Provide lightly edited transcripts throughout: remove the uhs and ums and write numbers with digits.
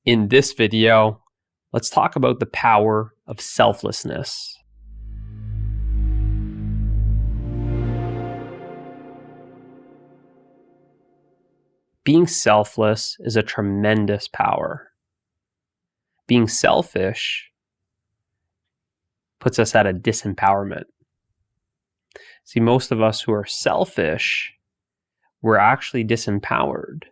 In this video, let's talk about the power of selflessness. Being selfless is a tremendous power. Being selfish puts us at a disempowerment. See, most of us who are selfish, we're actually disempowered.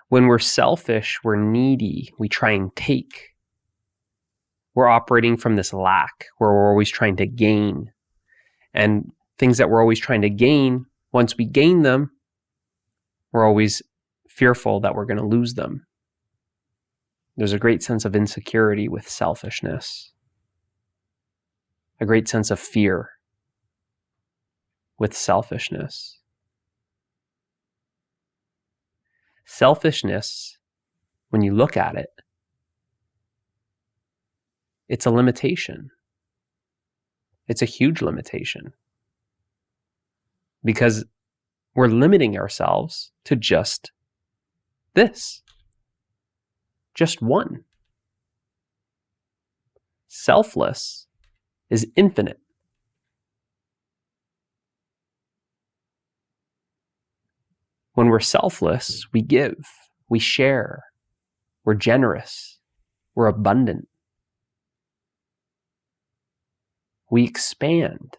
When we're selfish, we're needy. We try and take. We're operating from this lack where we're always trying to gain. And things that we're always trying to gain, once we gain them, we're always fearful that we're going to lose them. There's a great sense of insecurity with selfishness, a great sense of fear with selfishness. Selfishness, when you look at it, it's a limitation. It's a huge limitation because we're limiting ourselves to just this, just one. Selfless is infinite. When we're selfless, we give, we share, we're generous, we're abundant. We expand.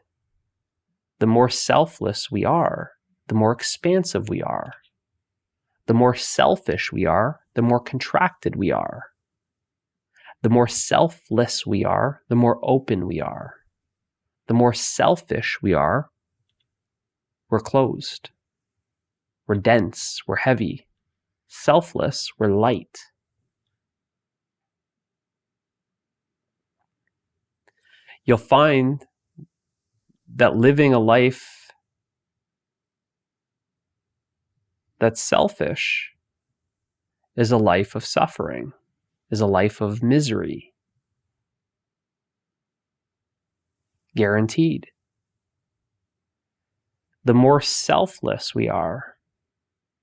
The more selfless we are, the more expansive we are. The more selfish we are, the more contracted we are. The more selfless we are, the more open we are. The more selfish we are, we're closed. We're dense, we're heavy. Selfless, we're light. You'll find that living a life that's selfish is a life of suffering, is a life of misery. Guaranteed. The more selfless we are,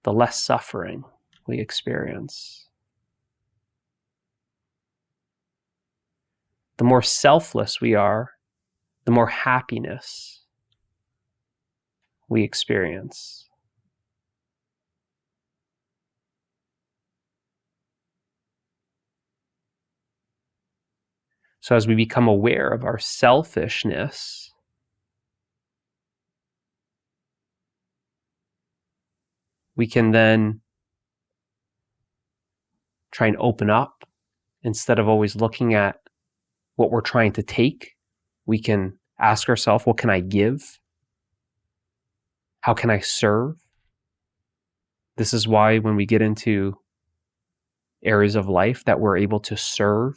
the less suffering we experience. The more selfless we are, the more happiness we experience. So as we become aware of our selfishness, we can then try and open up. Instead of always looking at what we're trying to take, we can ask ourselves, what can I give? How can I serve? This is why when we get into areas of life that we're able to serve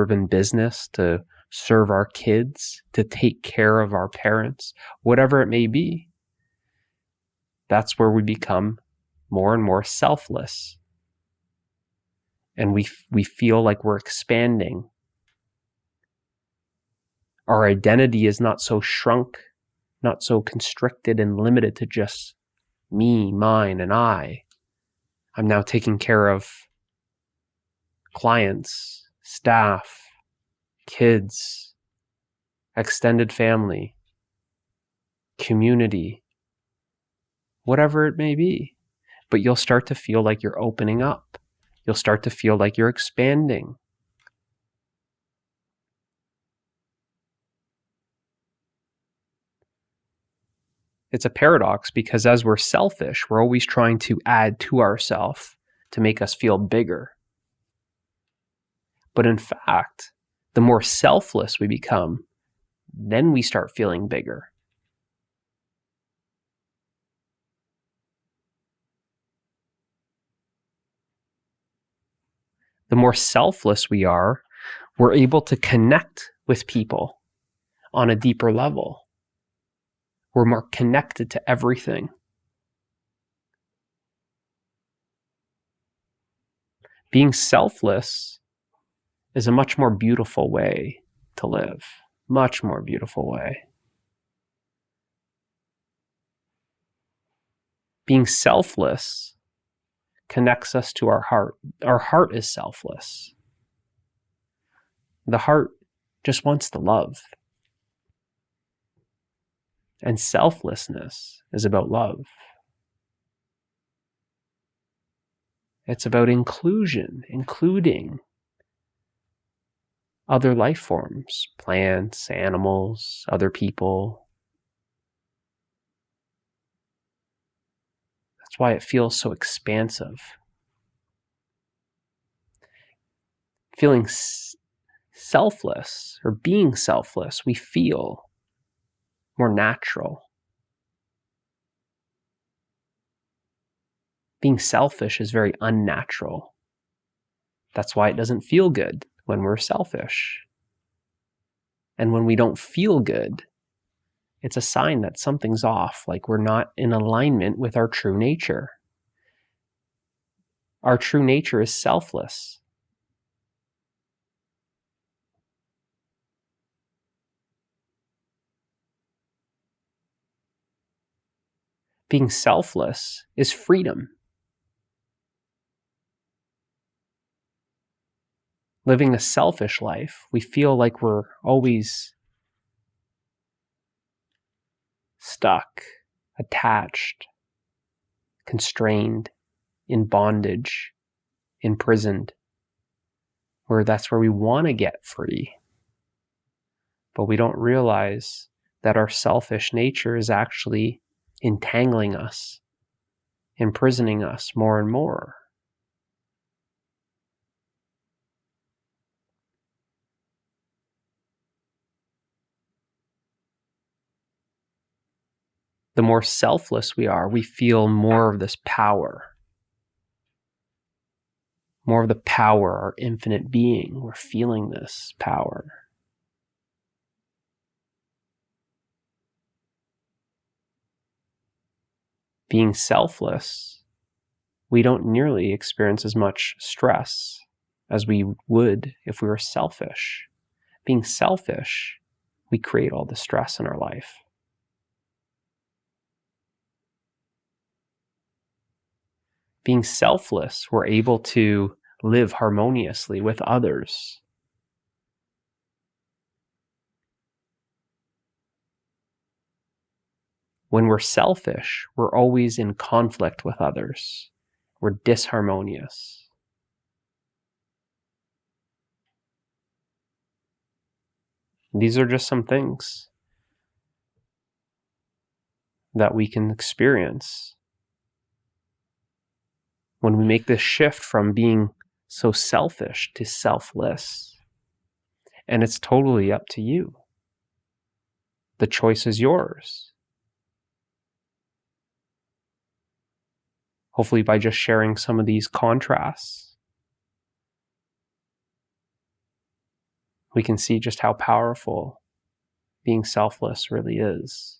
in business, to serve our kids, to take care of our parents, whatever it may be, that's where we become more and more selfless. And we feel like we're expanding. Our identity is not so shrunk, not so constricted and limited to just me, mine, and I. I'm now taking care of clients, staff, kids, extended family, community, whatever it may be. But you'll start to feel like you're opening up. You'll start to feel like you're expanding. It's a paradox because as we're selfish, we're always trying to add to ourselves to make us feel bigger. But in fact, the more selfless we become, then we start feeling bigger. The more selfless we are, we're able to connect with people on a deeper level. We're more connected to everything. Being selfless is a much more beautiful way to live. Much more beautiful way. Being selfless connects us to our heart. Our heart is selfless. The heart just wants to love. And selflessness is about love. It's about inclusion, including other life forms, plants, animals, other people. That's why it feels so expansive. Feeling selfless or being selfless, we feel more natural. Being selfish is very unnatural. That's why it doesn't feel good when we're selfish. And when we don't feel good, it's a sign that something's off, like we're not in alignment with our true nature. Our true nature is selfless. Being selfless is freedom. Living a selfish life, we feel like we're always stuck, attached, constrained, in bondage, imprisoned, where that's where we want to get free. But we don't realize that our selfish nature is actually entangling us, imprisoning us more and more. The more selfless we are, we feel more of this power. More of the power, our infinite being. We're feeling this power. Being selfless, we don't nearly experience as much stress as we would if we were selfish. Being selfish, we create all the stress in our life. Being selfless, we're able to live harmoniously with others. When we're selfish, we're always in conflict with others. We're disharmonious. These are just some things that we can experience when we make this shift from being so selfish to selfless. And it's totally up to you. The choice is yours. Hopefully, by just sharing some of these contrasts, we can see just how powerful being selfless really is.